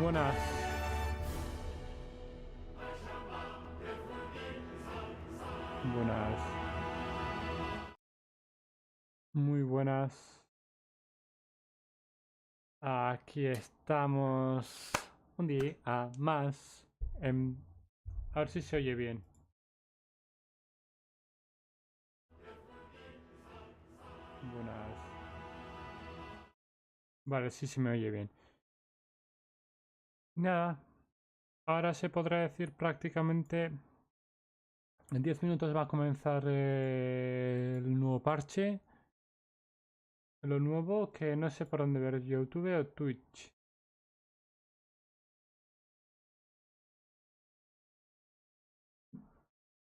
Buenas. Buenas. Muy buenas. Aquí estamos un día más. A ver si se oye bien. Buenas. Vale, sí se me oye bien. Nada. Ahora se podrá decir prácticamente... En 10 minutos va a comenzar el nuevo parche. Lo nuevo que no sé por dónde ver, YouTube o Twitch.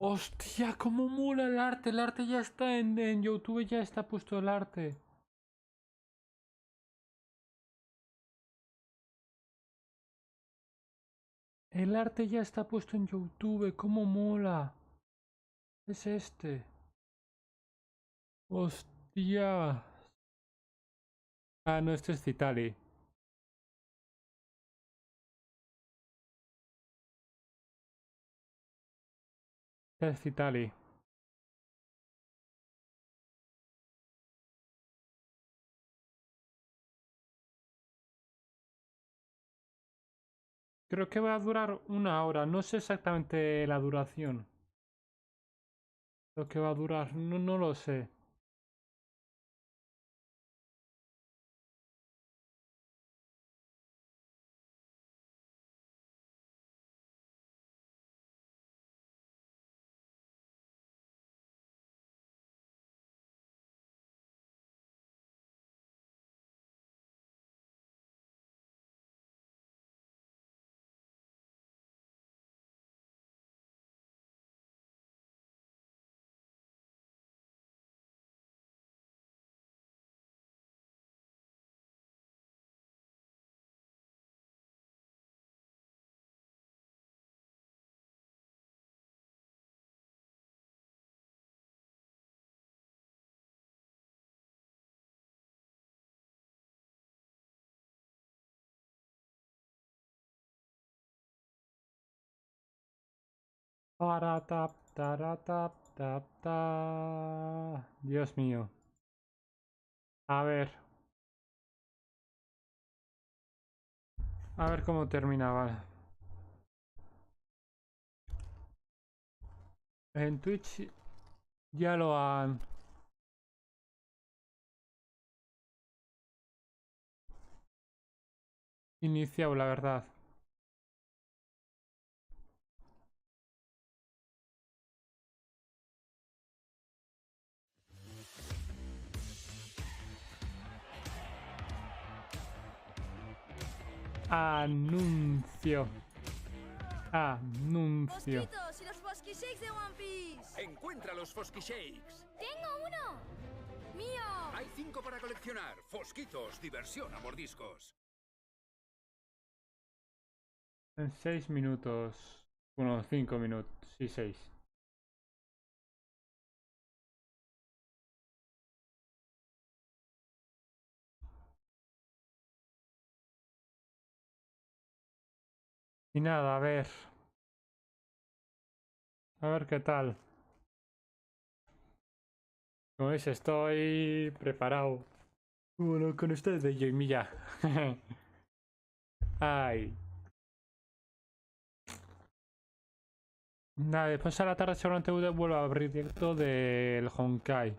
¡Hostia! ¡Cómo mola el arte! El arte ya está en YouTube, ya está puesto el arte. El arte ya está puesto en YouTube, ¡cómo mola! Es este. ¡Hostia! Ah, no, este es Citali. Este es Citali. Creo que va a durar 1 hora, no sé exactamente la duración. Lo que va a durar, no lo sé. Para tap, tara, tap, tap, ta. Dios mío. A ver cómo terminaba. En Twitch ya lo han iniciado, la verdad. Anuncio. Anuncio. ¡Mosquitos y los Fosky Shakes de One Piece! Encuentra los Fosky Shakes. ¡Tengo uno! ¡Mío! Hay 5 para coleccionar. Fosquitos, diversión a mordiscos. En 6 minutos. Bueno, 5 minutos. Sí, 6. Y nada, a ver. A ver qué tal. Como veis, estoy preparado. Bueno, con ustedes de yo y Milla. Ay. Nada, después a la tarde seguramente vuelvo a abrir directo del Honkai.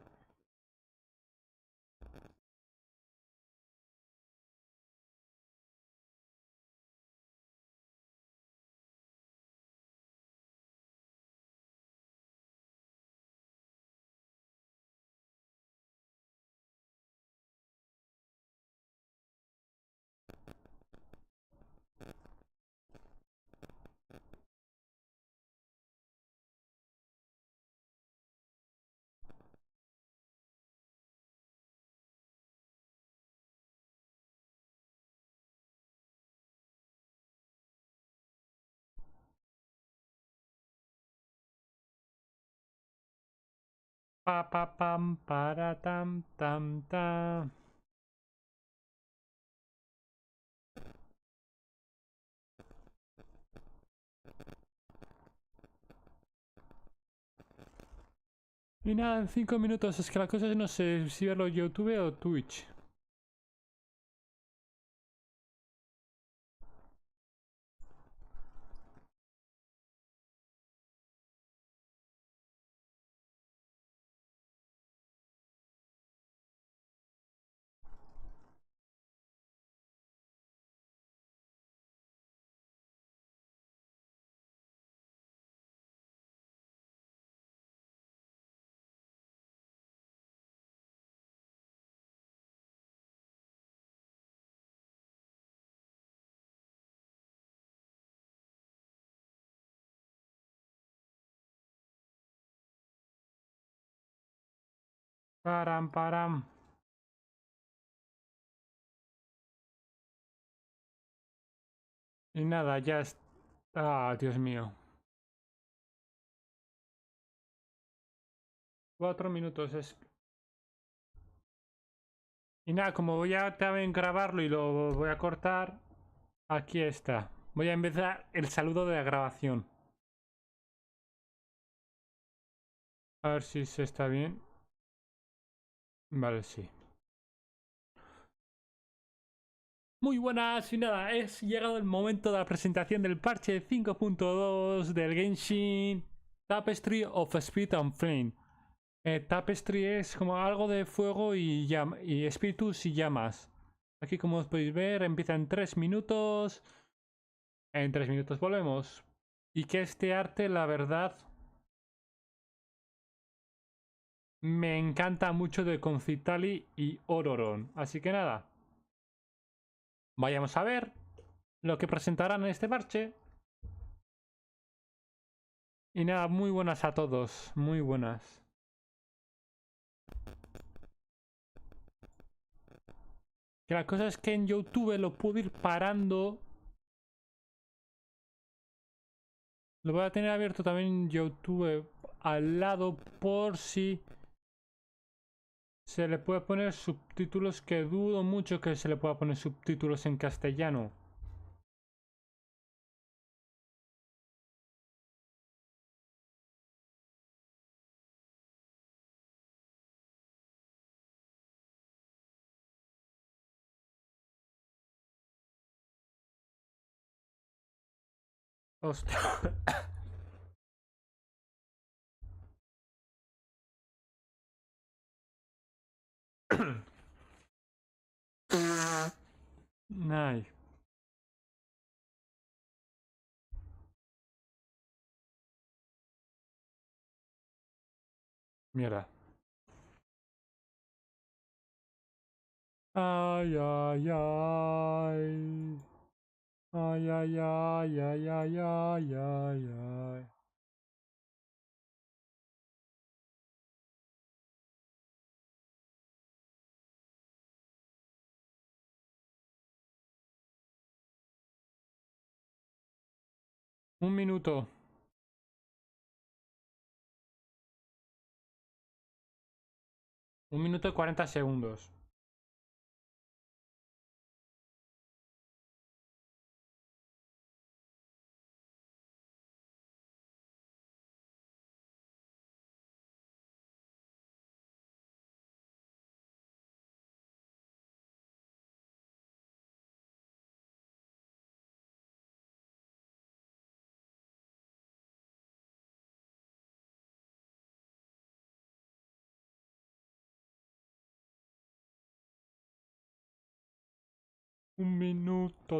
Pa pa pam para tam tam tam. Y nada, en 5 minutos. Es que la cosa es no sé si verlo en YouTube o Twitch. Param, param. Y nada, ya está. Ah, Dios mío. 4 minutos es. Y nada, como voy a también grabarlo y lo voy a cortar, aquí está. Voy a empezar el saludo de la grabación. A ver si se está bien. Vale, sí. Muy buenas y nada, es llegado el momento de la presentación del parche 5.2 del Genshin Tapestry of Spirit and Flame. Tapestry es como algo de fuego y espíritus y llamas. Aquí, como os podéis ver, empieza en 3 minutos. En 3 minutos volvemos. Y que este arte, la verdad, me encanta mucho de Concitali y Ororon. Así que nada, vayamos a ver lo que presentarán en este parche. Y nada, muy buenas a todos, muy buenas. Que la cosa es que en YouTube lo puedo ir parando. Lo voy a tener abierto también en YouTube al lado por si se le puede poner subtítulos, que dudo mucho que se le pueda poner subtítulos en castellano. Hostia. Ay. Mierda. Ay, ay, ay. Ay, ay, ay, ay, ay, ay, ay, ay. Un minuto. Un minuto y 40 segundos. Un minuto,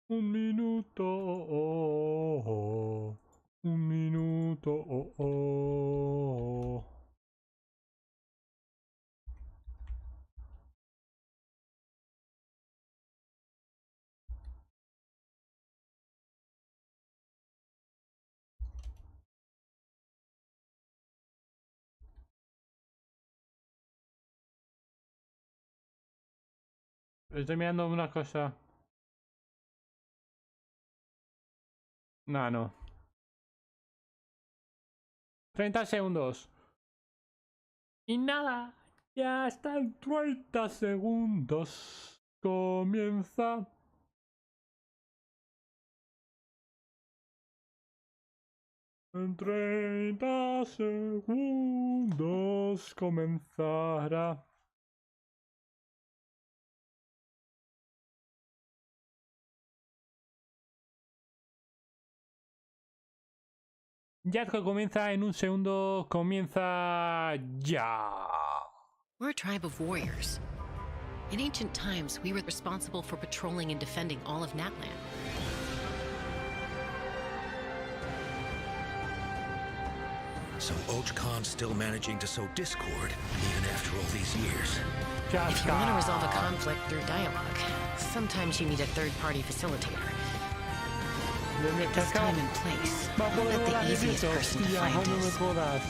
Un minuto, Un minuto, Estoy mirando una cosa. No, no. 30 segundos. Y nada. Ya está en 30 segundos. Comienza. En 30 segundos comenzará. Ya que comienza en un segundo, comienza ya. We're a tribe of warriors. In ancient times, we were responsible for patrolling and defending all of Natlan. So Khan's still managing to sow discord, even after all these years. Ya If you want to está. resolve a conflict through dialogue, sometimes you need a third-party facilitator. Desde que This acá time and place, va a I'm poder not volar the easiest directo. person to Hostia, find no me is. jodas.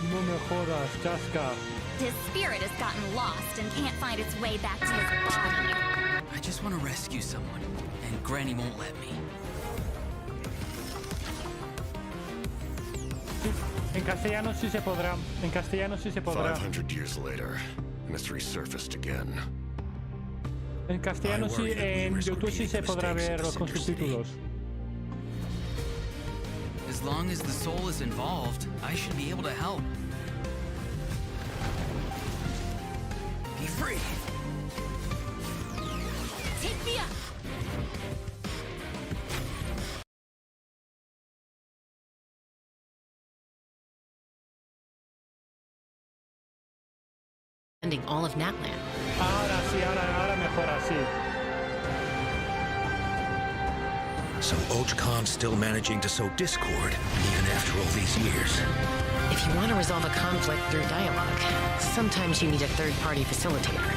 No me jodas, chasca. His spirit has gotten lost and can't find its way back to his body. I just want to rescue someone, and Granny won't let me. En castellano sí se podrá. En castellano sí se podrá. 500 years later, and it's resurfaced again. En castellano sí, en YouTube sí se podrá ver con subtítulos. As long as the soul is involved, I should be able to help. Be free! Take me up! Ending all of Natlan. Ahora sí, ahora mejor así. So Khan's still managing to sow discord, even after all these years. If you want to resolve a conflict through dialogue, sometimes you need a third-party facilitator.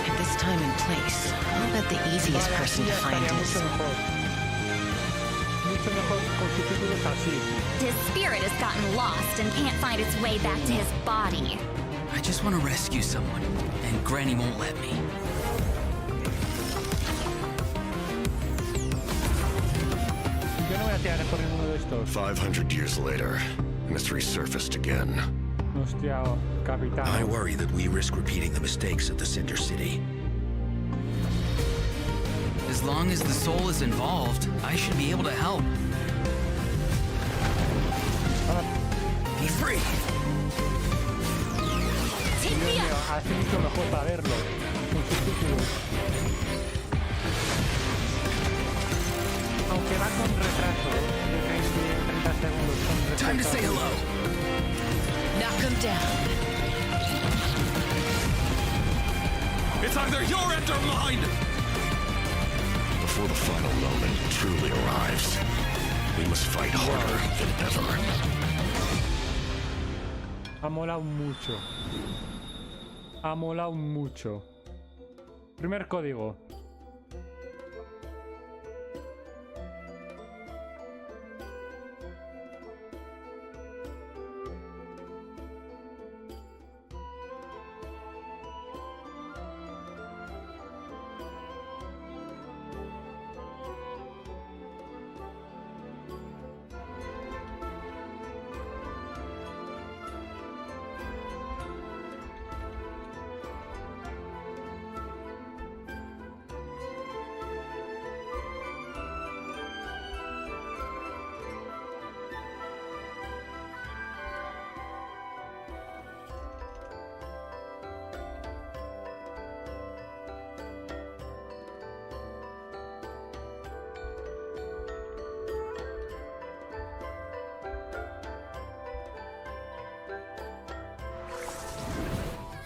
At this time and place, I'll bet the easiest person to find is... Mucho mejor con subtítulos así. His spirit has gotten lost and can't find its way back to his body. I just want to rescue someone, and Granny won't let me. Yo no voy a tirar por ninguno de estos. 500 years later, and it's resurfaced again. Hostia, capitán. I worry that we risk repeating the mistakes of the Cinder City. As long as the soul is involved, I should be able to help. Be free! Take me Dios mío, up! así mucho mejor para verlo. Con subtítulos. Aunque va con retraso de 30 segundos. Con Time to say hello! Knock him down. It's either your end or mine! Before the final moment truly arrives, we must fight harder than ever. Ha molado mucho. Ha molado mucho. Primer código.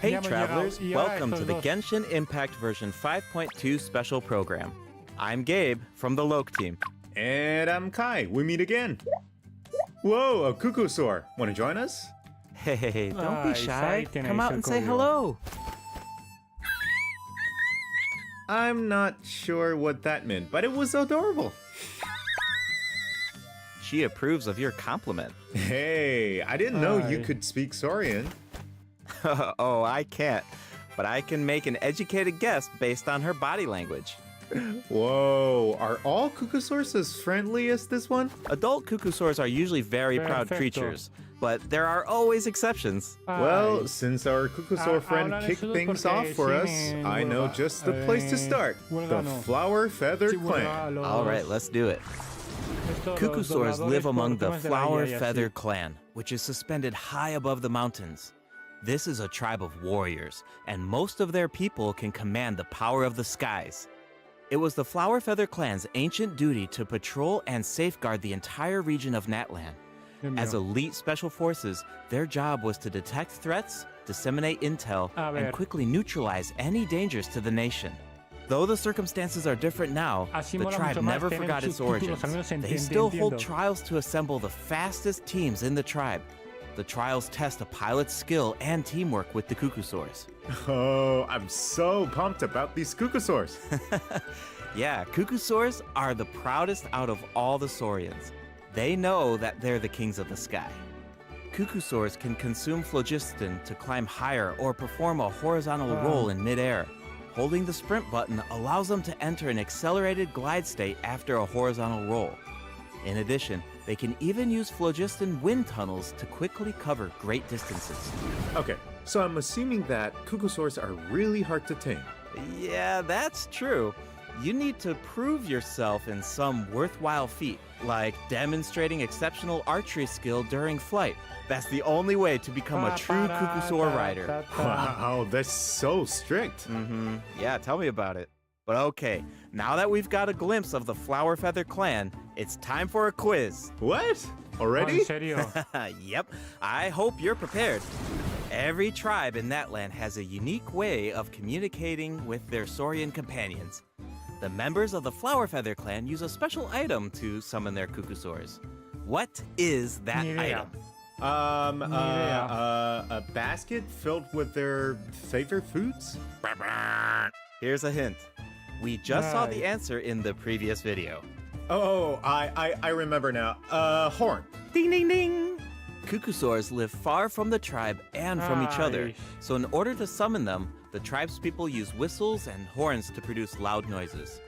Hey Ya hemos travelers, llegado. Y ahora welcome to estos the dos. Genshin Impact version 5.2 special program. I'm Gabe from the Loke team. And I'm Kai. We meet again. Whoa, a cuckoosaur. Want to join us? Hey, don't be Ay, shy. ahí tenéis Come out el and say código. hello. I'm not sure what that meant, but it was adorable. She approves of your compliment. Hey, I didn't know you Hi. could speak Saurian. Oh, I can't. But I can make an educated guess based on her body language. Whoa, are all cuckoosaurs as friendly as this one? Adult cuckoosaurs are usually very proud Perfecto. creatures, but there are always exceptions. Well, Ay. since our cuckoosaur friend hablan kicked esos things porque off for us, siguen I know huelga. just the place to start. The Huelga no. Flower Feather Sí, bueno, Clan. los- All right, let's do it. estos, los Cuckoosaurs live dobladores among por the temas de la Flower IA y así. Feather Clan, which is suspended high above the mountains. This is a tribe of warriors, and most of their people can command the power of the skies. It was the Flower Feather Clan's ancient duty to patrol and safeguard the entire region of Natlan. Dios As mío. elite special forces, their job was to detect threats, disseminate intel, A ver. and quickly neutralize any dangers to the nation. Though the circumstances are different now, Así the mola tribe mucho más never tener forgot its subtítulos, origins. al menos They still hold entiendo. trials to assemble the fastest teams in the tribe. The trials test a pilot's skill and teamwork with the Cuckoosaurs. Oh, I'm so pumped about these cuckoosaurs. Yeah, Cuckoosaurs are the proudest out of all the Saurians. They know that they're the kings of the sky. Cuckoosaurs can consume phlogiston to climb higher or perform a horizontal roll in midair. Holding the sprint button allows them to enter an accelerated glide state after a horizontal roll. In addition, they can even use phlogiston wind tunnels to quickly cover great distances. Okay, so I'm assuming that Cuckoosaurs are really hard to tame. Yeah, that's true. You need to prove yourself in some worthwhile feat, like demonstrating exceptional archery skill during flight. That's the only way to become a true Cuckoosaur rider. Wow, that's so strict. Yeah, tell me about it. But okay, now that we've got a glimpse of the Flower Feather clan, it's time for a quiz. What? Already? En serio. Yep, I hope you're prepared. Every tribe in Natlan has a unique way of communicating with their Saurian companions. The members of the Flower Feather clan use a special item to summon their Cuckoosaurs. What is that Ni idea. item? A basket filled with their favorite foods? Here's a hint. We just saw the Right. answer in the previous video. Oh, I remember now. Horn. Ding ding ding! Cuckoosaurs live far from the tribe and from each other, Nice. so in order to summon them, the tribespeople use whistles and horns to produce loud noises.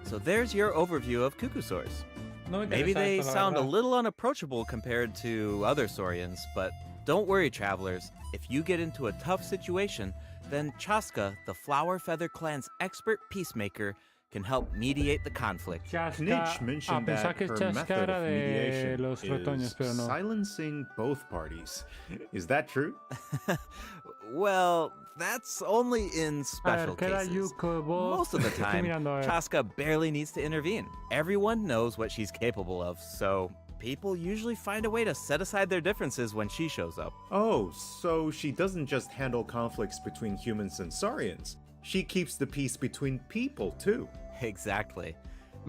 So there's your overview of Cuckoosaurs. No me Maybe interesa they esto, la sound a verdad. little unapproachable compared to other Saurians, but don't worry, travelers. If you get into a tough situation, then Chaska, the Flower Feather clan's expert peacemaker, can help mediate the conflict. Chasca. Knitch mentioned pensaba that que her Chasca method era of de mediation los is retoños, pero no. silencing both parties. Is that true? Well, that's only in A special ver, ¿qué era cases. Yuko? Vos? Most of the Estoy time, mirando, a ver. Chaska barely needs to intervene. Everyone knows what she's capable of, so people usually find a way to set aside their differences when she shows up. Oh, so she doesn't just handle conflicts between humans and Saurians. She keeps the peace between people, too. Exactly.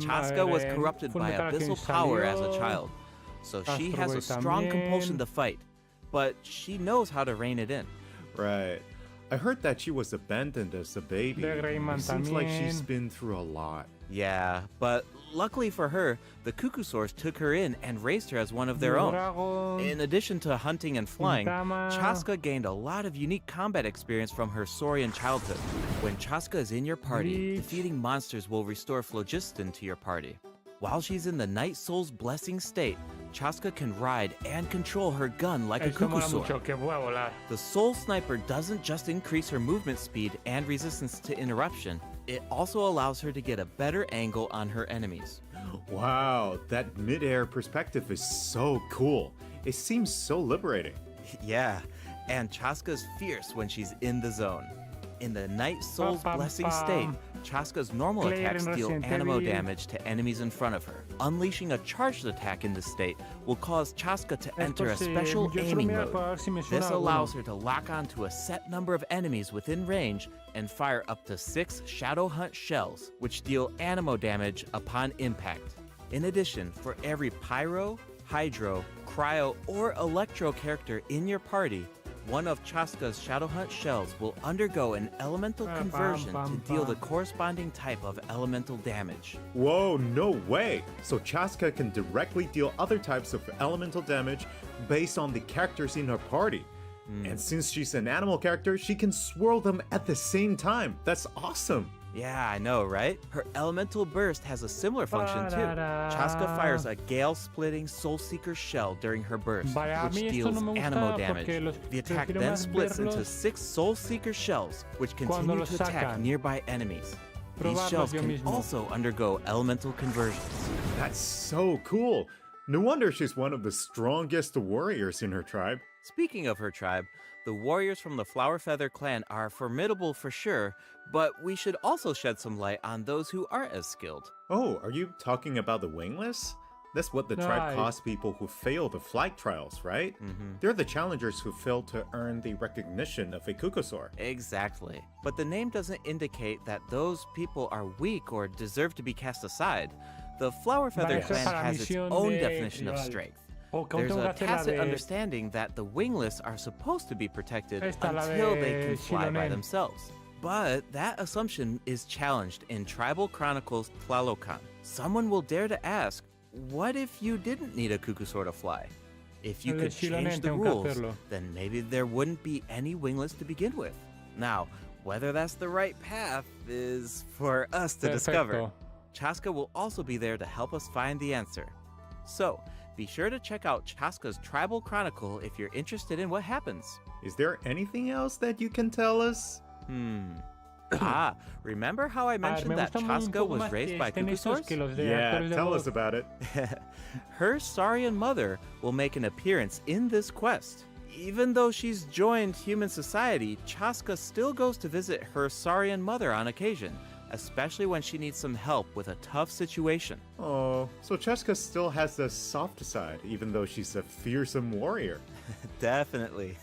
Chaska was Madre, corrupted by Fullmetal abyssal Alchemist power as a salió. child, so she has a Astro Boy strong compulsion también. to fight, but she knows how to rein it in. Right. I heard that she was abandoned as a baby. De Greyman It seems like también. she's been through a lot. Yeah, but luckily for her, the Cuckoosaurs took her in and raised her as one of their own. Dragon. In addition to hunting and flying, Gintama. Chaska gained a lot of unique combat experience from her Saurian childhood. When Chaska is in your party, Bleach. defeating monsters will restore phlogiston to your party. While she's in the Night Soul's blessing state, Chaska can ride and control her gun like a Esto mola Cuckoosaur. mucho, que voy a volar. The Soul Sniper doesn't just increase her movement speed and resistance to interruption, it also allows her to get a better angle on her enemies. Wow, that mid-air perspective is so cool. It seems so liberating. Yeah, and Chaska's fierce when she's in the zone. In the Night Soul's Pam, pam, blessing state, pam. Chaska's normal Claire attacks in deal Resident animo Evil. damage to enemies in front of her. Unleashing a charged attack in this state will cause Chaska to Es enter a por si- special yo solo aiming miro mode. para ver si me suena This alguno. allows her to lock onto a set number of enemies within range and fire up to 6 Shadow Hunt shells, which deal animo damage upon impact. In addition, for every Pyro, Hydro, Cryo, or Electro character in your party, one of Chaska's Shadow Hunt shells will undergo an elemental Pam, conversion pam, to deal the pam. corresponding type of elemental damage. Whoa, no way! So Chaska can directly deal other types of elemental damage based on the characters in her party. And since she's an animal character, she can swirl them at the same time. That's awesome! Yeah, I know, right? Her elemental burst has a similar function too. Ba-da-da. Chaska fires a gale-splitting Soul Seeker shell during her burst, Vaya, a which mí esto deals no me animo gusta damage. porque los The attack prefiero then más splits into verlos 6 Soul Seeker shells, which cuando continue los to attack sacan. nearby enemies. These Probarlos shells yo can mismo. also undergo elemental conversions. That's so cool! No wonder she's one of the strongest warriors in her tribe. Speaking of her tribe, the warriors from the Flower Feather clan are formidable for sure, but we should also shed some light on those who aren't as skilled. Oh, are you talking about the wingless? That's what the tribe Right. calls people who fail the flight trials, right? They're the challengers who fail to earn the recognition of a Cuckoosaur. Exactly. But the name doesn't indicate that those people are weak or deserve to be cast aside. The Flower Feather Vale, eso es clan para has its misión own de definition of rival. strength. O que aún There's tengo que a hacer la tacit de- understanding that the wingless are supposed to be protected Esta, la until de they can fly by Shilonen. themselves. But that assumption is challenged in Tribal Chronicles Tlalocan. Someone will dare to ask, what if you didn't need a Cuckoosaur to fly? If you El could estilo change the tengo que rules, hacerlo. then maybe there wouldn't be any wingless to begin with. Now, whether that's the right path is for us to discover. Perfecto. Chaska will also be there to help us find the answer. So, be sure to check out Chaska's Tribal Chronicle if you're interested in what happens. Is there anything else that you can tell us? Remember how I A ver, mentioned me that gusta muy un Chaska poco was más raised que by estén cuckoo estos source? que los de Yeah, actores de tell voz. us about it. Her Saurian mother will make an appearance in this quest. Even though she's joined human society, Chaska still goes to visit her Saurian mother on occasion, especially when she needs some help with a tough situation. Oh, so Chaska still has the soft side, even though she's a fearsome warrior. Definitely.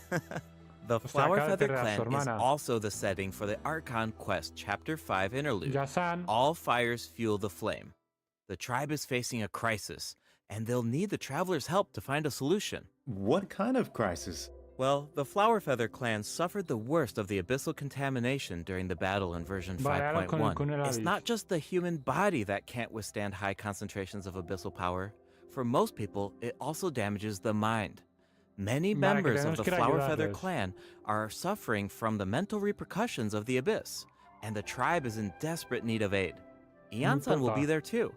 The sea, Flower acaba de Feather perder a su Clan is hermana. also the setting for the Archon Quest Chapter 5 interlude. Yasan. All fires fuel the flame. The tribe is facing a crisis, and they'll need the traveler's help to find a solution. What kind of crisis? Well, the Flower Feather clan suffered the worst of the abyssal contamination during the battle in version Vale, ahora con el 5.1. It's Kunelavis. not just the human body that can't withstand high concentrations of abyssal power. For most people, it also damages the mind. Many Vale, que members of tenemos the que ir a Flower Feather ayudarles. clan are suffering from the mental repercussions of the abyss, and the tribe is in desperate need of aid. Iansan will be importa. there too.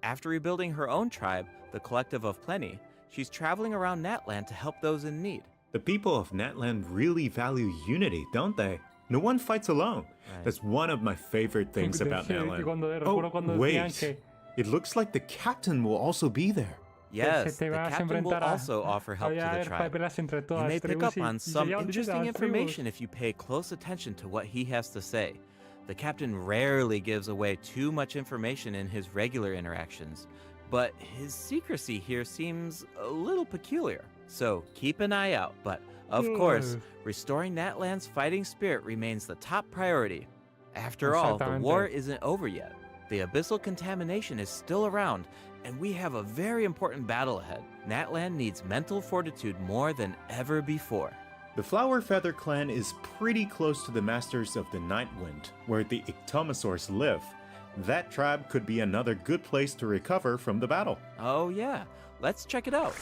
After rebuilding her own tribe, the Collective of Plenty, she's traveling around Natlan to help those in need. The people of Natlan really value unity, don't they? No one fights alone. Right. That's one of my favorite things about Sí, Natlan. recuerdo cuando Oh, decían wait. que- It looks like the captain will also be there. Yes, te the vas a captain will enfrentar a- also offer help to Había the tribe. peleas entre You todas may las pick tribus up y- on y some se llaman interesting las information tribus. if you pay close attention to what he has to say. The captain rarely gives away too much information in his regular interactions, but his secrecy here seems a little peculiar. So keep an eye out, but of course, restoring Natlan's fighting spirit remains the top priority. After all, the Exactamente. war isn't over yet. The abyssal contamination is still around, and we have a very important battle ahead. Natlan needs mental fortitude more than ever before. The Flower Feather clan is pretty close to the Masters of the Night Wind, where the Ictomosaurs live. That tribe could be another good place to recover from the battle. Oh yeah, let's check it out.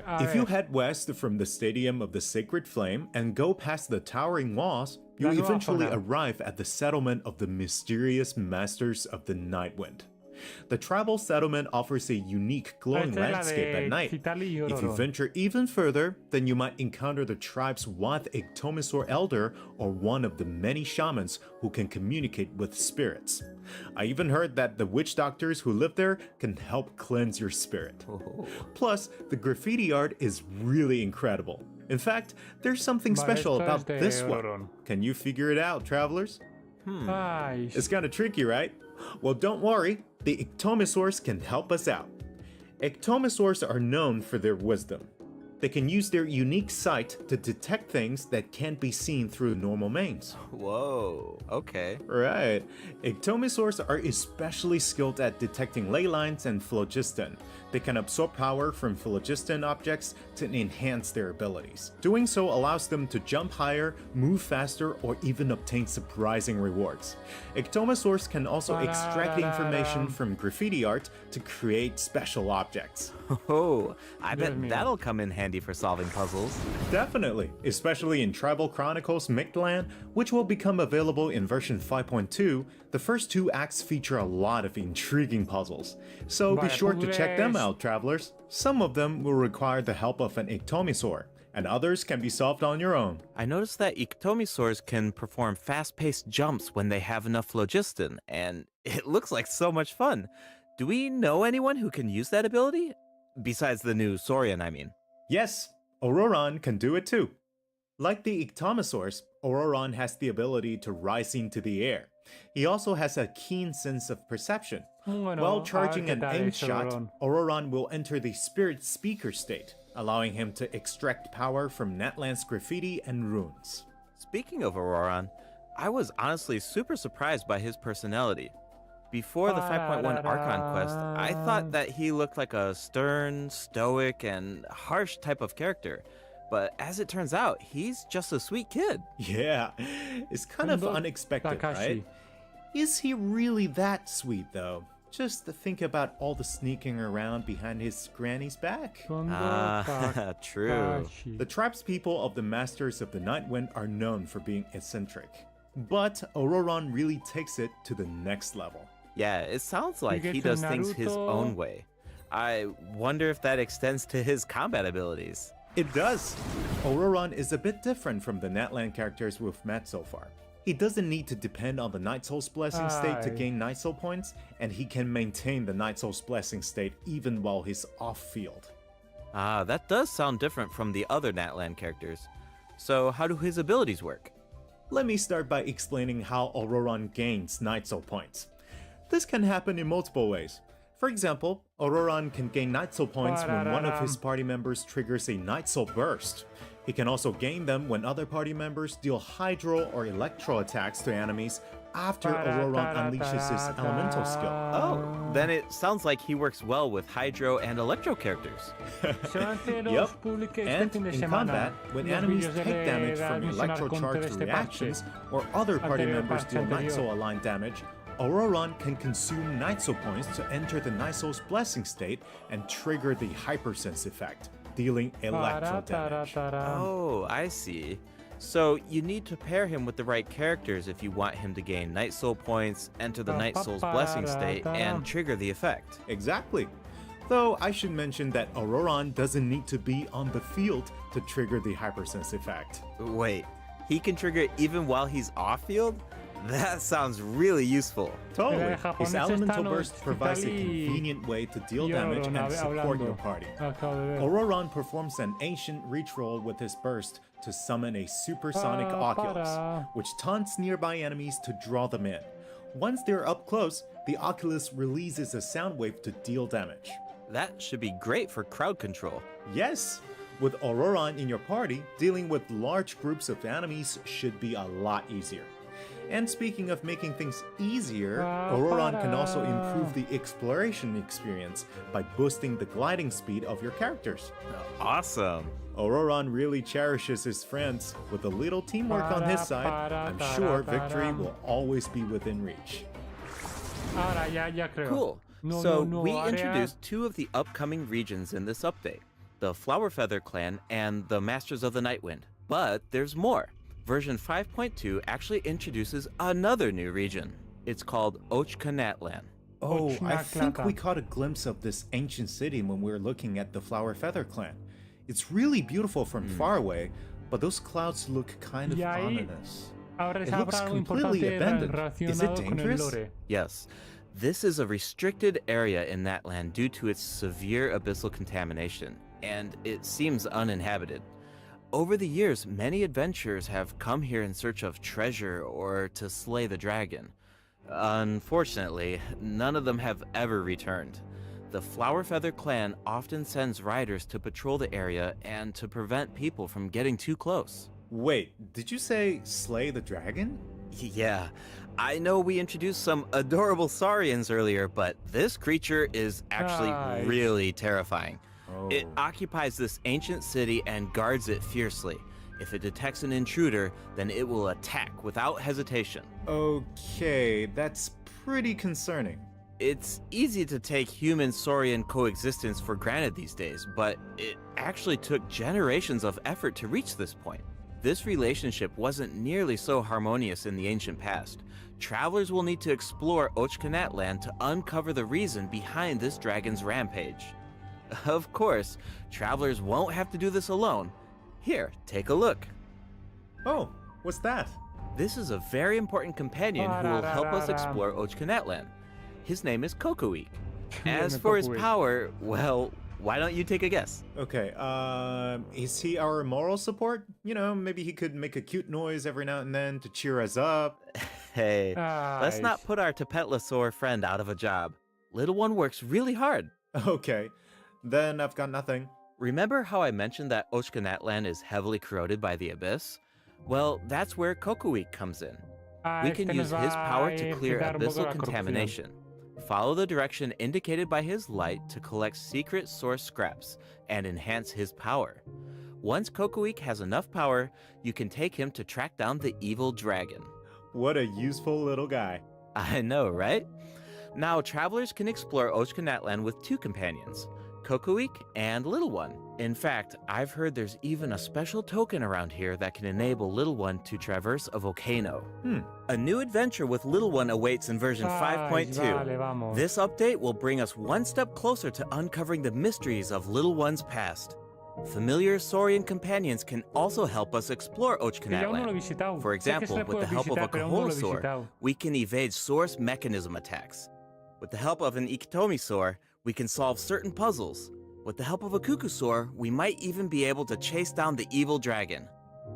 A If you ver, head west from the Stadium of the Sacred Flame and go past the towering walls, you La nueva eventually zona. arrive at the settlement of the mysterious Masters of the Night Wind. The tribal settlement offers a unique glowing Esta es la landscape de at night. Citali y If you Ororo. venture even further, then you might encounter the tribe's Wath Ictomosaur Elder or one of the many shamans who can communicate with spirits. I even heard that the witch doctors who live there can help cleanse your spirit. Plus, the graffiti art is really incredible. In fact, there's something Vale, special esto es about de this Ororon. one. Can you figure it out, travelers? Ay, It's kind of tricky, right? Well, don't worry, the Ictomosaurs can help us out. Ictomosaurs are known for their wisdom. They can use their unique sight to detect things that can't be seen through normal means. Whoa, okay. Right. Ictomosaurs are especially skilled at detecting ley lines and phlogiston. They can absorb power from phlogiston objects to enhance their abilities. Doing so allows them to jump higher, move faster, or even obtain surprising rewards. Ictomosaurs can also extract information from graffiti art to create special objects. Oh, I bet Dios mío. that'll come in handy for solving puzzles. Definitely, especially in Tribal Chronicles Mictlan, which will become available in version 5.2. The first two acts feature a lot of intriguing puzzles, so be Vale, sure to check them puzzles. out, travelers. Some of them will require the help of an Ictomosaur, and others can be solved on your own. I noticed that Ictomosaurs can perform fast-paced jumps when they have enough phlogiston, and it looks like so much fun. Do we know anyone who can use that ability? Besides the new Saurian, I mean. Yes, Auroron can do it too. Like the Ictomosaurs, Auroron has the ability to rise into the air. He also has a keen sense of perception. Bueno, While a ver charging qué an tal aim es shot, Auroron. Auroron will enter the spirit speaker state, allowing him to extract power from Natlan's graffiti and runes. Speaking of Auroron, I was honestly super surprised by his personality. Before the 5.1 Archon quest, I thought that he looked like a stern, stoic, and harsh type of character. But as it turns out, he's just a sweet kid. Yeah, it's kind of Mundo unexpected, Takashi. right? Is he really that sweet though? Just think about all the sneaking around behind his granny's back. True. The tribespeople of the Masters of the Nightwind are known for being eccentric. But Auroron really takes it to the next level. Yeah, it sounds like he does things his own way. I wonder if that extends to his combat abilities. It does. Auroron is a bit different from the Natlan characters we've met so far. He doesn't need to depend on the Night Soul's Blessing state to gain Night Soul points, and he can maintain the Night Soul's Blessing state even while he's off-field. That does sound different from the other Natlan characters. So how do his abilities work? Let me start by explaining how Auroron gains Night Soul points. This can happen in multiple ways. For example, Auroron can gain Night Soul points when one of his party members triggers a Night Soul burst. He can also gain them when other party members deal Hydro or Electro attacks to enemies after Auroron unleashes his elemental skill. Oh, then it sounds like he works well with Hydro and Electro characters. Yep, and in combat, when enemies take damage from electro-charged reactions or other party members deal Night Soul aligned damage, Auroron can consume Night Soul points to enter the Night Soul's Blessing state and trigger the Hypersense effect, dealing electro damage. Oh, I see. So you need to pair him with the right characters if you want him to gain Night Soul points, enter the Night Soul's Blessing state, and trigger the effect. Exactly. Though I should mention that Auroron doesn't need to be on the field to trigger the Hypersense effect. Wait, he can trigger it even while he's off-field? That sounds really useful. Totally. His elemental burst provides a convenient way to deal damage and support your party. Auroron performs an ancient reach roll with his burst to summon a supersonic Oculus, which taunts nearby enemies to draw them in. Once they're up close, the Oculus releases a sound wave to deal damage. That should be great for crowd control. Yes! With Auroron in your party, dealing with large groups of enemies should be a lot easier. And speaking of making things easier, Auroron can also improve the exploration experience by boosting the gliding speed of your characters. Awesome! Auroron really cherishes his friends. With a little teamwork on his side, I'm sure victory will always be within reach. Cool. So we introduced two of the upcoming regions in this update, the Flower Feather Clan and the Masters of the Nightwind. But there's more. Version 5.2 actually introduces another new region. It's called Natlan. Oh, I think we caught a glimpse of this ancient city when we were looking at the Flower Feather Clan. It's really beautiful from far away, but those clouds look kind of ominous. It looks completely abandoned. Is it dangerous? Yes. This is a restricted area in Natlan due to its severe abyssal contamination, and it seems uninhabited. Over the years, many adventurers have come here in search of treasure or to slay the dragon. Unfortunately, none of them have ever returned. The Flower Feather Clan often sends riders to patrol the area and to prevent people from getting too close. Wait, did you say slay the dragon? Yeah, I know we introduced some adorable saurians earlier, but this creature is actually really terrifying. It occupies this ancient city and guards it fiercely. If it detects an intruder, then it will attack without hesitation. Okay, that's pretty concerning. It's easy to take human-saurian coexistence for granted these days, but it actually took generations of effort to reach this point. This relationship wasn't nearly so harmonious in the ancient past. Travelers will need to explore Natlan to uncover the reason behind this dragon's rampage. Of course, travelers won't have to do this alone. Here, take a look. Oh, what's that? This is a very important companion who will help us explore Natlan. His name is Kokoweek. As for his power, well, why don't you take a guess? Okay, is he our moral support? You know, maybe he could make a cute noise every now and then to cheer us up. Hey, let's not put our Tapetlosaur friend out of a job. Little one works really hard. Okay, then I've got nothing. Remember how I mentioned that Natlan is heavily corroded by the abyss? Well, that's where Kokoweek comes in. We can use his power to clear abyssal contamination. Follow the direction indicated by his light to collect secret source scraps and enhance his power. Once Kokoweek has enough power, you can take him to track down the evil dragon. What a useful little guy. I know, right? Now, travelers can explore Natlan with two companions, Kokoik and Little One. In fact, I've heard there's even a special token around here that can enable Little One to traverse a volcano. A new adventure with Little One awaits in version 5.2. Vale, vamos. This update will bring us one step closer to uncovering the mysteries of Little One's past. Familiar Saurian companions can also help us explore Que yo aún no lo he Natlan. visitado. For Sé que se example, le with puede the help of a visitar, pero aún no lo he Koholosaur, visitado. we can evade source mechanism attacks. With the help of an Ikitomisaur, we can solve certain puzzles. With the help of a Kukusaur, we might even be able to chase down the evil dragon.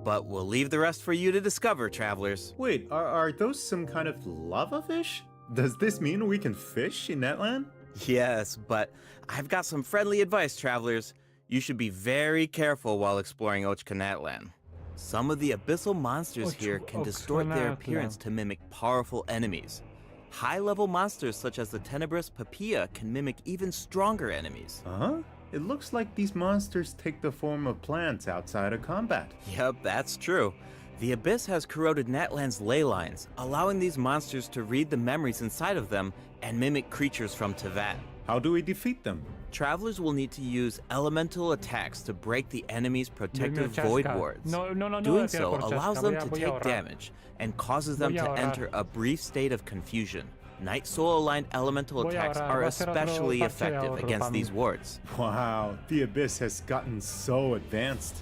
But we'll leave the rest for you to discover, travelers. Wait, are those some kind of lava fish? Does this mean we can fish in Natlan? Yes, but I've got some friendly advice, travelers. You should be very careful while exploring Natlan. Some of the abyssal monsters here can distort their appearance to mimic powerful enemies. High-level monsters such as the tenebrous Papilla can mimic even stronger enemies. Huh? It looks like these monsters take the form of plants outside of combat. Yep, that's true. The Abyss has corroded Natlan's ley lines, allowing these monsters to read the memories inside of them and mimic creatures from Tevat. How do we defeat them? Travelers will need to use elemental attacks to break the enemy's protective void wards. No, Doing voy a tirar so por chasca, allows them voy a- to voy a take ahorrar. damage and causes them Voy a to ahorrar. enter a brief state of confusion. Night Soul-aligned elemental Voy a attacks ahorrar, are voy a hacer otro especially parche de effective ahorro against pa' mí. these wards. Wow, the Abyss has gotten so advanced.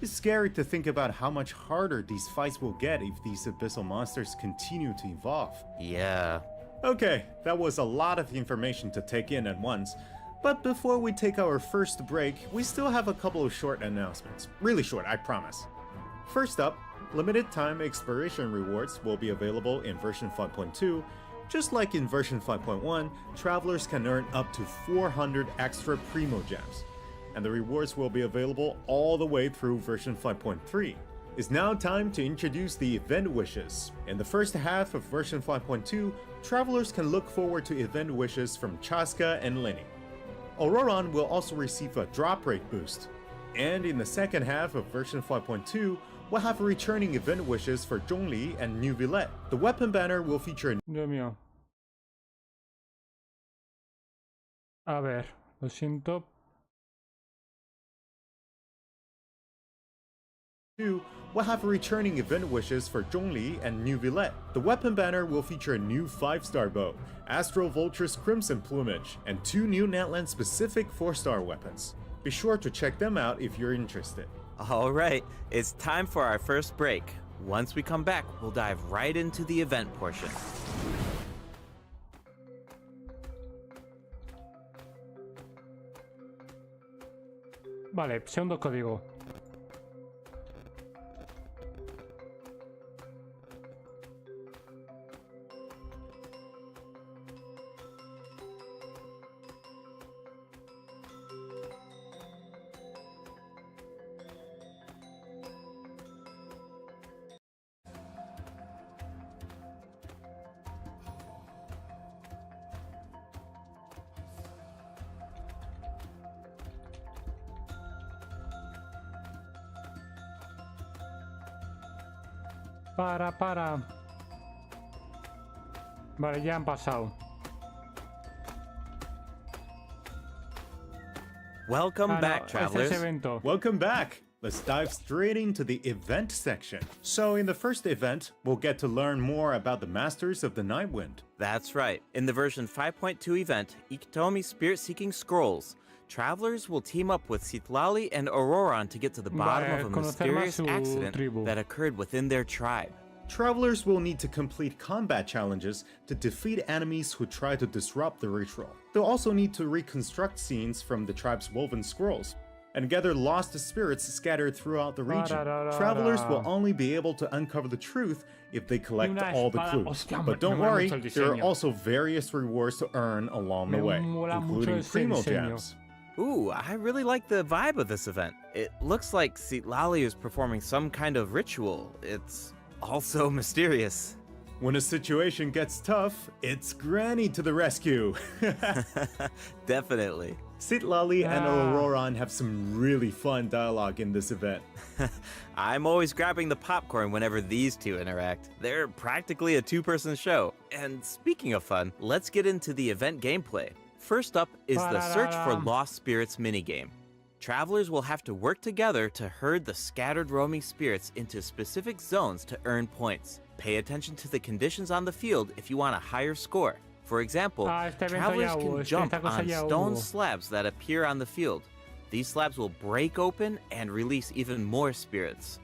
It's scary to think about how much harder these fights will get if these abyssal monsters continue to evolve. Yeah. Okay, that was a lot of information to take in at once. But before we take our first break, we still have a couple of short announcements. Really short, I promise. First up, limited time exploration rewards will be available in version 5.2. Just like in version 5.1, travelers can earn up to 400 extra Primo Gems, and the rewards will be available all the way through version 5.3. It's now time to introduce the event wishes. In the first half of version 5.2, travelers can look forward to event wishes from Chaska and Lenny. Auroron will also receive a drop rate boost. And in the second half of version 5.2, we'll have returning event wishes for Zhongli and New Villette. The weapon banner will feature a Dios mío. A ver, lo siento. We'll have returning event wishes for Zhongli and New Villette. The weapon banner will feature a new 5-star bow, Astro Vulture's Crimson Plumage, and 2 new Natlan specific 4-star weapons. Be sure to check them out if you're interested. All right, it's time for our first break. Once we come back, we'll dive right into the event portion. Vale, segundo código. Para. Vale, ya han pasado. Welcome back, Este travelers. es evento. Welcome back! Let's dive straight into the event section. So in the first event, we'll get to learn more about the Masters of the Nightwind. That's right. In the version 5.2 event, Ikitomi Spirit-Seeking Scrolls, travelers will team up with Citlali and Auroron to get to the bottom Vale, of a conocer mysterious más su accident tribu. that occurred within their tribe. Travelers will need to complete combat challenges to defeat enemies who try to disrupt the ritual. They'll also need to reconstruct scenes from the tribe's woven scrolls and gather lost spirits scattered throughout the region. Travelers will only be able to uncover the truth if they collect una all the espada. clues. Hostia, But don't me mola worry, mucho el there are diseño. also various rewards to earn along the Me way, mola mucho including ese Primo diseño. Gems. Ooh, I really like the vibe of this event. It looks like Citlali is performing some kind of ritual. It's also mysterious. When a situation gets tough, it's Granny to the rescue. Definitely. Citlali and Auroran have some really fun dialogue in this event. I'm always grabbing the popcorn whenever these two interact. They're practically a two-person show. And speaking of fun, let's get into the event gameplay. First up is the Search for Lost Spirits minigame. Travelers will have to work together to herd the scattered roaming spirits into specific zones to earn points. Pay attention to the conditions on the field if you want a higher score. For example, travelers can jump on stone slabs that appear on the field. These slabs will break open and release even more spirits.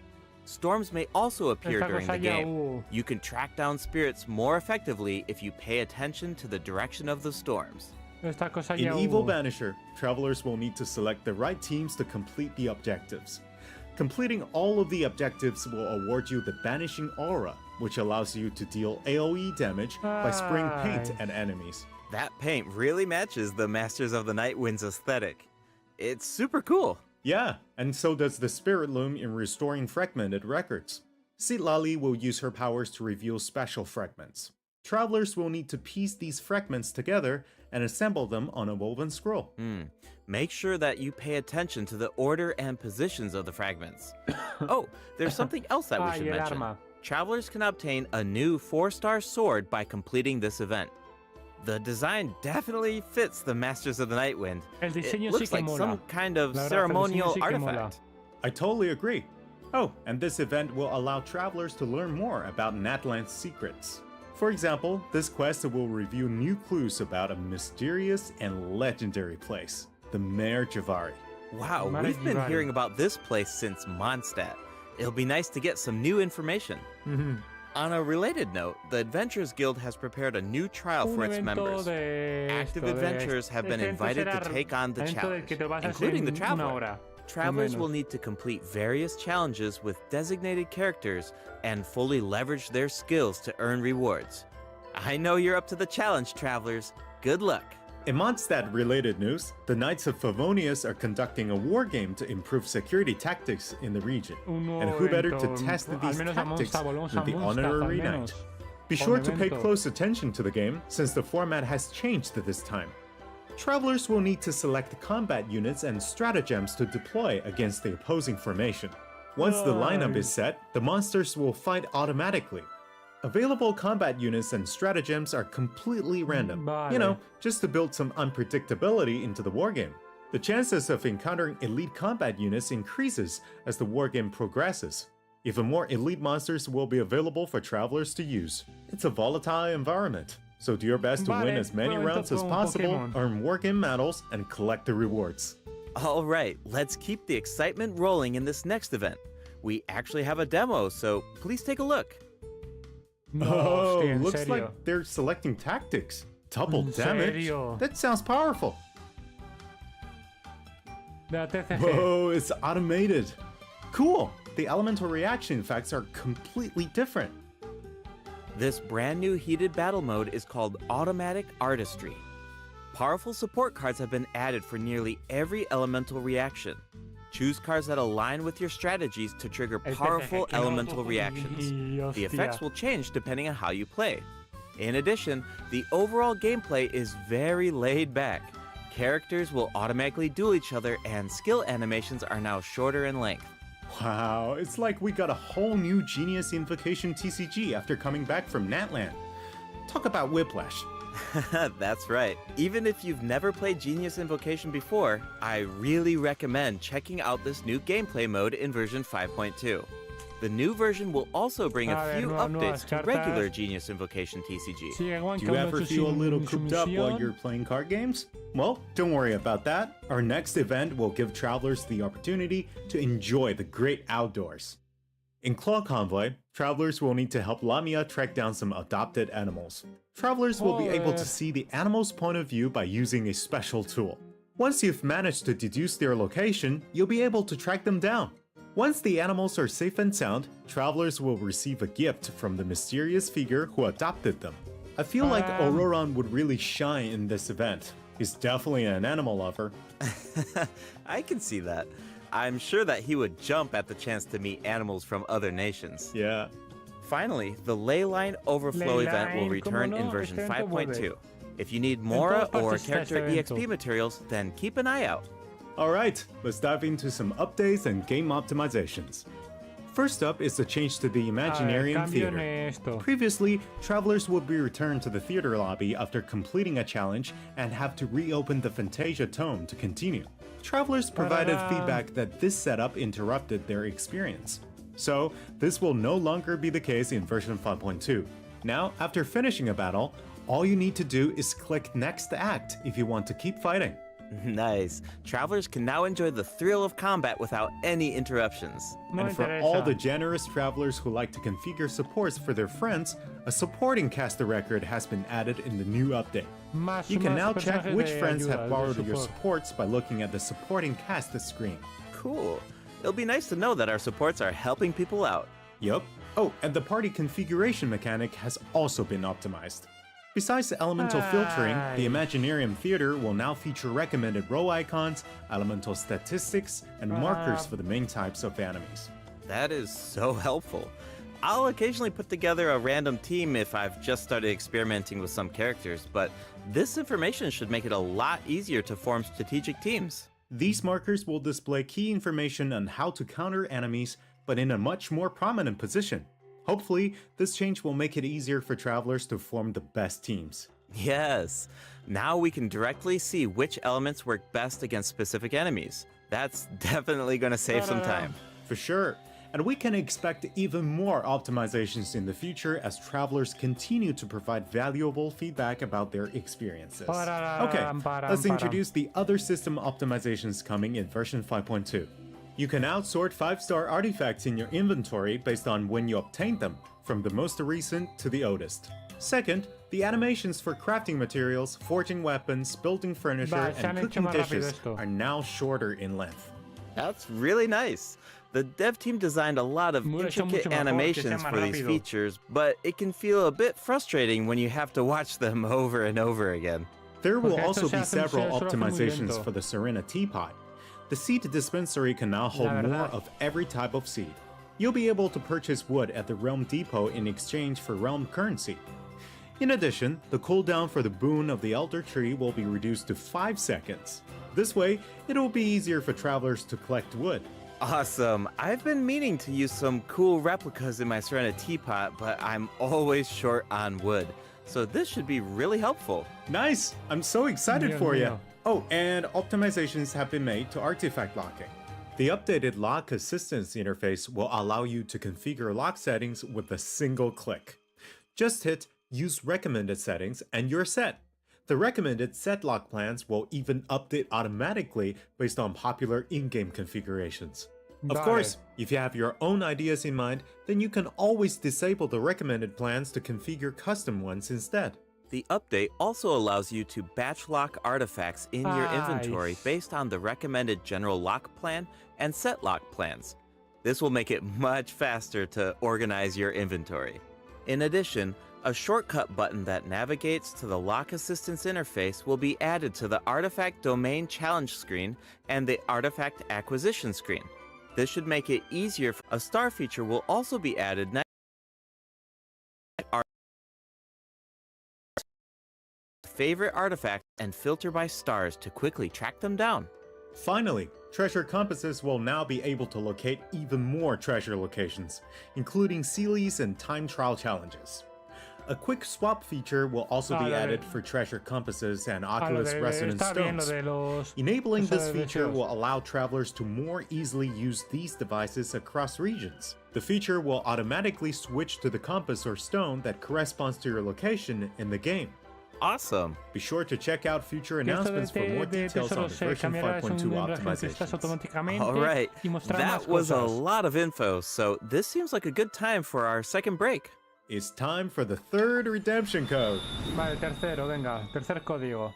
Storms may also appear during the game. You can track down spirits more effectively if you pay attention to the direction of the storms. In Evil Banisher, travelers will need to select the right teams to complete the objectives. Completing all of the objectives will award you the Banishing Aura, which allows you to deal AoE damage by spraying paint at enemies. That paint really matches the Masters of the Night Wind's aesthetic. It's super cool. Yeah, and so does the Spirit Loom in restoring fragmented records. Citlali will use her powers to reveal special fragments. Travelers will need to piece these fragments together and assemble them on a woven scroll. Make sure that you pay attention to the order and positions of the fragments. Oh, there's something else that we should mention. Travelers can obtain a new 4-star sword by completing this event. The design definitely fits the Masters of the Night Wind. It looks like some kind of ceremonial artifact. I totally agree. Oh, and this event will allow travelers to learn more about Natlan's secrets. For example, this quest will reveal new clues about a mysterious and legendary place, the Mare Javari. Wow, we've been hearing about this place since Mondstadt. It'll be nice to get some new information. On a related note, the Adventurers Guild has prepared a new trial for its members. Active adventurers have been invited to take on the challenge, including the Traveler. Travelers will need to complete various challenges with designated characters and fully leverage their skills to earn rewards. I know you're up to the challenge, Travelers. Good luck. In Mondstadt-related news, the Knights of Favonius are conducting a war game to improve security tactics in the region. And who better to test these tactics than the Honorary Knight? Be sure to pay close attention to the game, since the format has changed this time. Travelers will need to select combat units and stratagems to deploy against the opposing formation. Once the lineup is set, the monsters will fight automatically. Available combat units and stratagems are completely random, you know, just to build some unpredictability into the wargame. The chances of encountering elite combat units increases as the wargame progresses. Even more elite monsters will be available for travelers to use. It's a volatile environment, so do your best to win as many rounds as possible, earn wargame medals, and collect the rewards. Alright, let's keep the excitement rolling in this next event. We actually have a demo, so please take a look. Oh, looks like they're selecting tactics. Double damage? That sounds powerful. Whoa, it's automated. Cool. The elemental reaction effects are completely different. This brand new heated battle mode is called Automatic Artistry. Powerful support cards have been added for nearly every elemental reaction. Choose cards that align with your strategies to trigger powerful elemental reactions. The effects will change depending on how you play. In addition, the overall gameplay is very laid back. Characters will automatically duel each other and skill animations are now shorter in length. Wow, it's like we got a whole new Genius Invocation TCG after coming back from Natlan. Talk about whiplash. That's right. Even if you've never played Genius Invocation before, I really recommend checking out this new gameplay mode in version 5.2. The new version will also bring a few updates to regular Genius Invocation TCG. Do you ever feel a little cooped up while you're playing card games? Well, don't worry about that. Our next event will give travelers the opportunity to enjoy the great outdoors. In Claw Convoy, travelers will need to help Lamia track down some adopted animals. Travelers will be able to see the animal's point of view by using a special tool. Once you've managed to deduce their location, you'll be able to track them down. Once the animals are safe and sound, travelers will receive a gift from the mysterious figure who adopted them. I feel like Auroran would really shine in this event. He's definitely an animal lover. I can see that. I'm sure that he would jump at the chance to meet animals from other nations. Yeah. Finally, the Leyline Overflow event will return in version 5.2. If you need Mora todas or partes está character este evento. EXP materials, then keep an eye out. Alright, let's dive into some updates and game optimizations. First up is the change to the Imaginarium cambio en Theater. esto. Previously, travelers would be returned to the theater lobby after completing a challenge and have to reopen the Fantasia Tome to continue. Travelers provided Ta-da! feedback that this setup interrupted their experience. So, this will no longer be the case in version 5.2. Now, after finishing a battle, all you need to do is click Next Act if you want to keep fighting. Nice. Travelers can now enjoy the thrill of combat without any interruptions. No me And for interesa. all the generous travelers who like to configure supports for their friends, a supporting caster record has been added in the new update. You can now check personajes which de friends ayuda, have de borrowed your support. supports by looking at the supporting cast screen. Cool. It'll be nice to know that our supports are helping people out. Yup. Oh, and the party configuration mechanic has also been optimized. Besides the elemental filtering, the Imaginarium Theater will now feature recommended row icons, elemental statistics, and markers for the main types of enemies. That is so helpful. I'll occasionally put together a random team if I've just started experimenting with some characters, but this information should make it a lot easier to form strategic teams. These markers will display key information on how to counter enemies, but in a much more prominent position. Hopefully, this change will make it easier for travelers to form the best teams. Yes. Now we can directly see which elements work best against specific enemies. That's definitely going to save some time. For sure. And we can expect even more optimizations in the future as travelers continue to provide valuable feedback about their experiences. Okay, let's introduce the other system optimizations coming in version 5.2. You can outsort 5-star artifacts in your inventory based on when you obtained them, from the most recent to the oldest. Second, the animations for crafting materials, forging weapons, building furniture, se han and hecho cooking más rápido dishes esto. are now shorter in length. That's really nice. The dev team designed a lot of Mucho intricate mejor, que sea animations más for these rápido. features, but it can feel a bit frustrating when you have to watch them over and over again. There will Porque also esto be se hace- several se hace muy optimizations lento. for the Serena teapot. The seed dispensary can now hold verdad. more of every type of seed. You'll be able to purchase wood at the Realm Depot in exchange for Realm currency. In addition, the cooldown for the boon of the Elder Tree will be reduced to 5 seconds. This way, it will be easier for travelers to collect wood. Awesome. I've been meaning to use some cool replicas in my Serena teapot, but I'm always short on wood. So this should be really helpful. Nice! I'm so excited Dios for you! mío. Oh, and optimizations have been made to artifact locking. The updated lock assistance interface will allow you to configure lock settings with a single click. Just hit Use Recommended Settings and you're set. The recommended set lock plans will even update automatically based on popular in-game configurations. Of Vale. course, if you have your own ideas in mind, then you can always disable the recommended plans to configure custom ones instead. The update also allows you to batch lock artifacts in your inventory Nice. based on the recommended general lock plan and set lock plans. This will make it much faster to organize your inventory. In addition, a shortcut button that navigates to the lock assistance interface will be added to the artifact domain challenge screen and the artifact acquisition screen. This should make it easier. A star feature will also be added next favorite artifact and filter by stars to quickly track them down. Finally, treasure compasses will now be able to locate even more treasure locations, including Sealies and time trial challenges. A quick swap feature will also be lo de- added for treasure compasses and lo Oculus de- Resonance está bien lo stones. de los- Enabling eso this de feature deseos. will allow travelers to more easily use these devices across regions. The feature will automatically switch to the compass or stone that corresponds to your location in the game. Awesome. Be sure to check out future Y esto announcements for more details on the tesoros se version cambiará de 5.2 optimizaciones optimizations. automáticamente All right. y mostrar That más was a cosas. lot of info, so this seems like a good time for our second break. It's time for the third redemption code. Vale, tercero, venga, tercer código.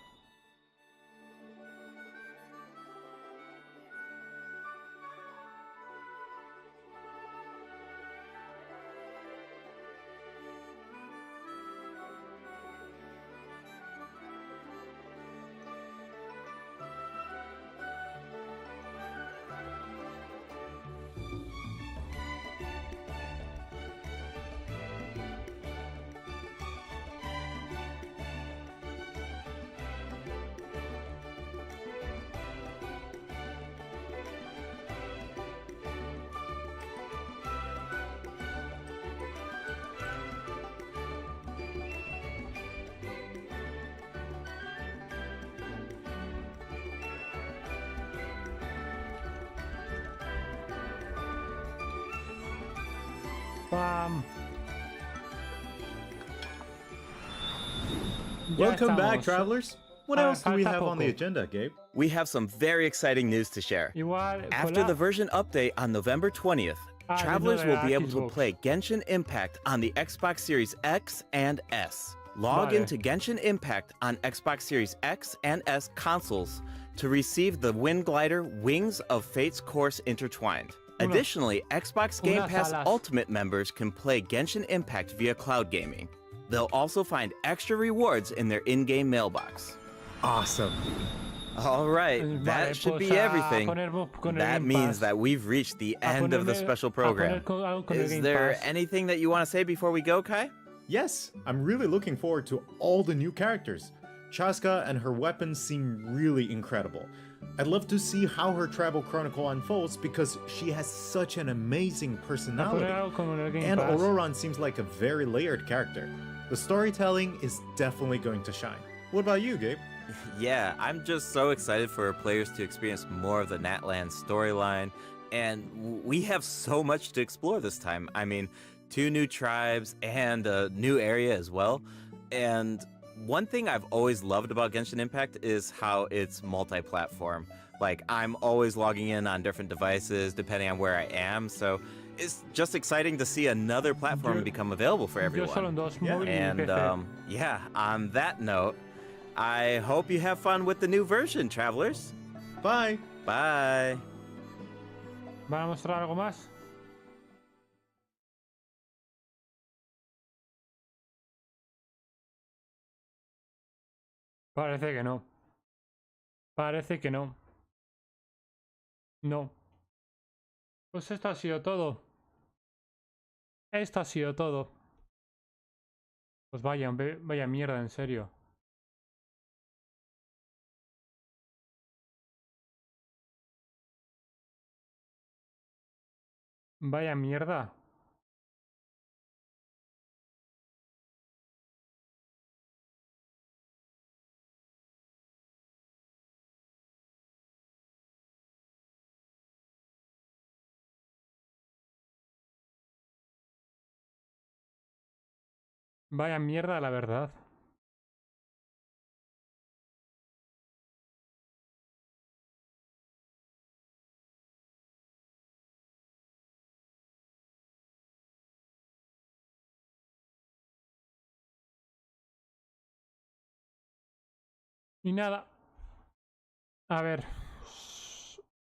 Pam. Ya Welcome back, estamos. travelers. What Ah, else do we falta have on the poco. agenda, Gabe? We have some very exciting news to share. Igual. After con the la- version update on November 20th, Ah, travelers de will be la able to Xbox. play Genshin Impact on the Xbox Series X and S. Log Vale. into Genshin Impact on Xbox Series X and S consoles to receive the Wind Glider Wings of Fate's Course Intertwined. Additionally, Xbox Game unas Pass alas. Ultimate members can play Genshin Impact via cloud gaming. They'll also find extra rewards in their in-game mailbox. Awesome. All right, Vale, that should pues be a everything. poner con el That Game means Pass. that we've reached the A end of the ponerme- special a program. poner algo con el Is Game there Pass. anything that you want to say before we go, Kai? Yes, I'm really looking forward to all the new characters. Chaska and her weapons seem really incredible. I'd love to see how her travel chronicle unfolds because she has such an amazing A poner personality. algo con el Game And Pass. Auroran seems like a very layered character. The storytelling is definitely going to shine. What about you, Gabe? Yeah, I'm just so excited for players to experience more of the Natlan storyline, and we have so much to explore this time. I mean, 2 new tribes and a new area as well. And one thing I've always loved about Genshin Impact is how it's multi-platform. Like, I'm always logging in on different devices depending on where I am, so it's just exciting to see another platform Yo- become available for Yo solo en everyone. dos, Yeah. móvil y And PC. yeah, on that note, I hope you have fun with the new version, travelers. Bye! Bye. ¿Van a mostrar algo más? Parece que no. Parece que no. No. Pues esto ha sido todo. Esto ha sido todo. Pues vaya mierda, en serio. Vaya mierda. Vaya mierda, la verdad. Y nada. A ver.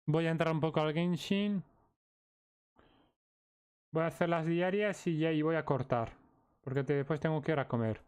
Voy a entrar un poco al Genshin. Voy a hacer las diarias y ya y voy a cortar. Porque después tengo que ir a comer.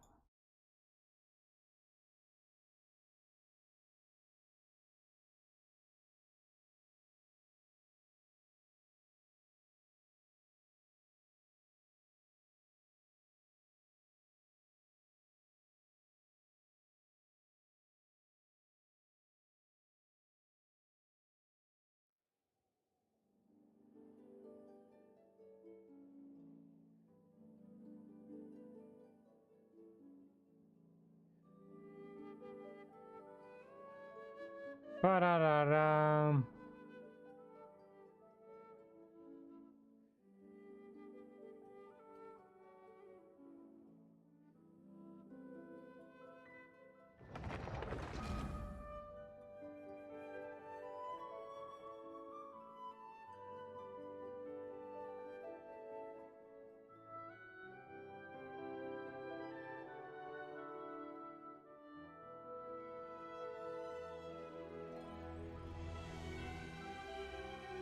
Pararara.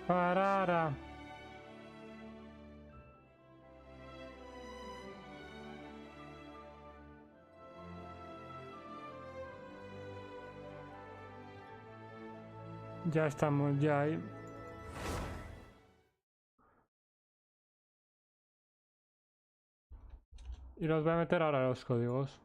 Parara. Ya estamos, ya ahí. Y los voy a meter ahora los códigos.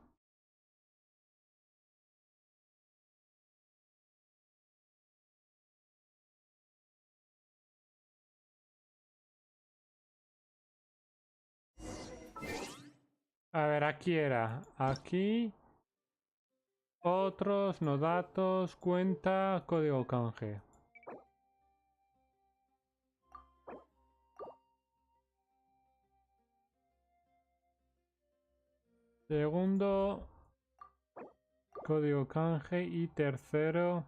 A ver, aquí era. Aquí. Otros, no datos, cuenta, código canje. Segundo, código canje. Y tercero,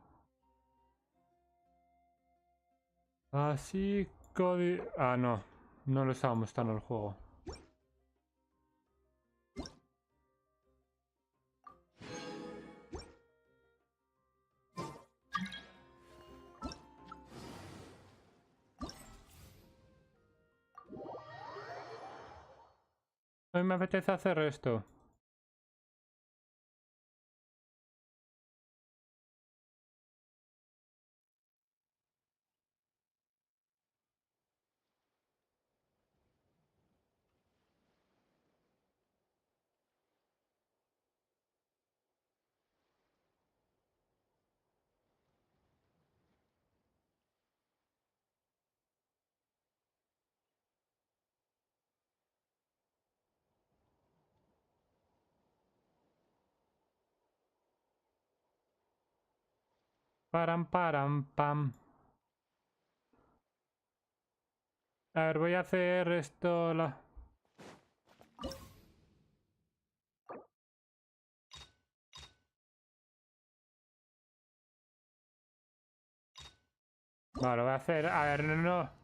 así, código... Ah, no. No lo estaba mostrando el juego. Hoy me apetece hacer esto. Param, param, pam. A ver, voy a hacer esto... Vale, lo voy a hacer... A ver, no...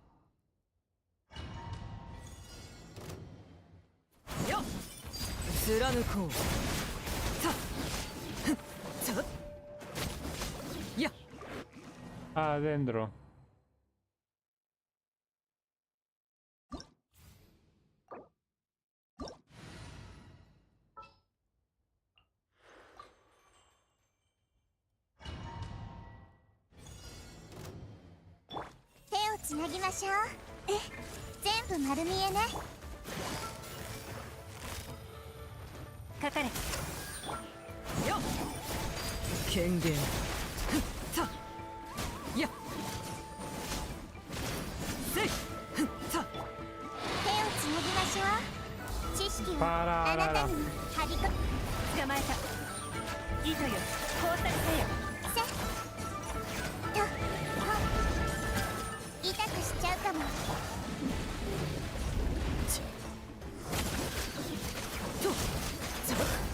Adentro.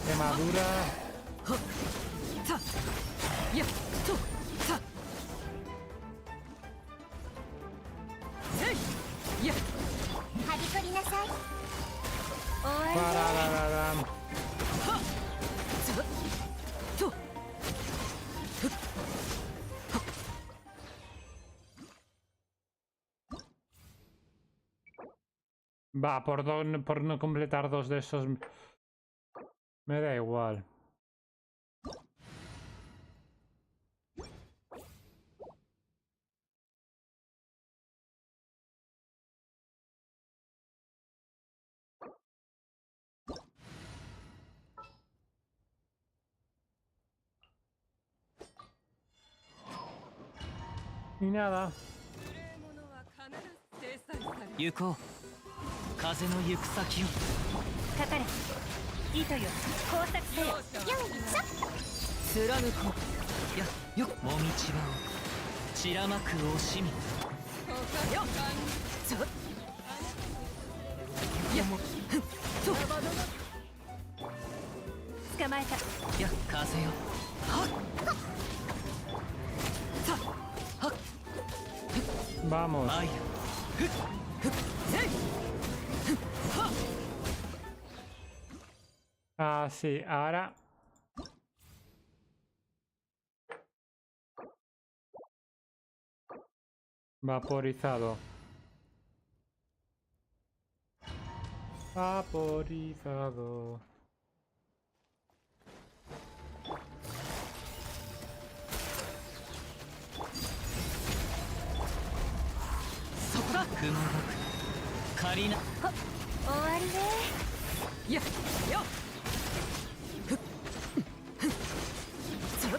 Quemadura. Va, por no completar dos de esos... Me da igual. Y nada. 行こう。風の行く先を。かかれ。糸よ、工作せよ。よいしょ。貫こう。や、よ、もみちばを。散らまく惜しみ。よっ。ちょっ。やも。と。捕まえた。や、風よ。はっ。さ。はっ。Vamos. Ay. Ah, sí, ahora... Vaporizado. Vaporizado. Karina. 終わりね。や、よ。ふっ。そろ。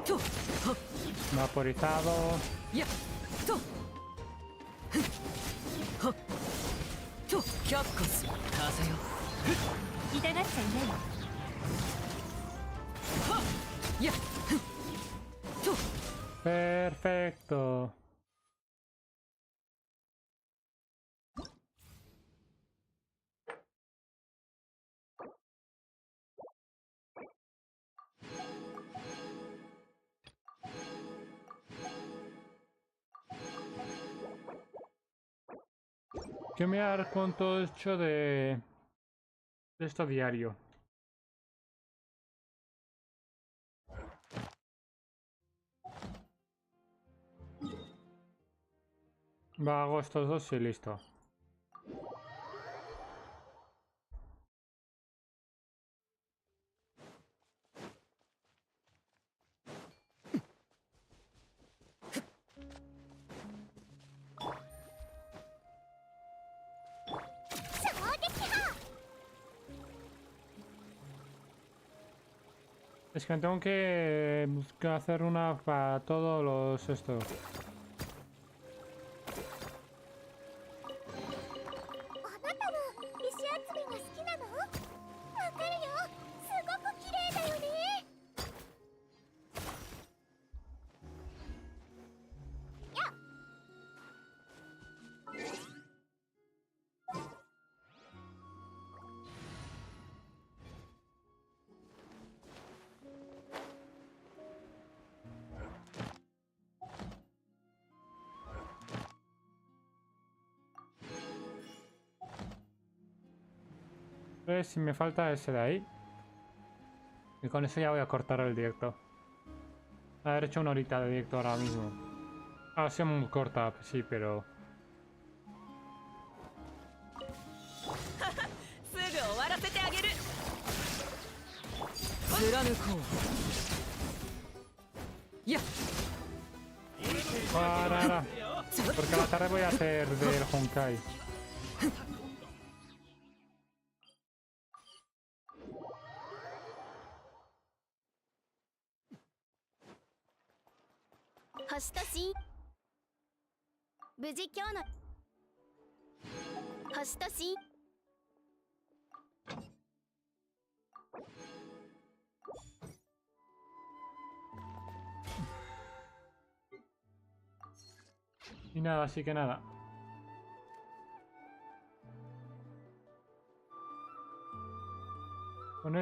と。Vaporizado. や。と。は。と。却下す。風よ。痛がっちゃいない。は。や。 Perfecto. quiero mirar cuánto he hecho de esto diario. Va, hago estos dos y listo. Es que tengo que hacer una para todos los estos. あなたも石集めが好きなの？わかるよ。すごく綺麗だよね。やっ。Si me falta ese de ahí. Y con eso ya voy a cortar el directo. Haber hecho una horita de directo ahora mismo. Ha sido muy corta, sí, pero... すぐ終わらせてあげる。貫こう。やっ。 Para. Porque a la tarde voy a hacer del Honkai. 星とし無事今日の星としY nada, así que nada. Con esto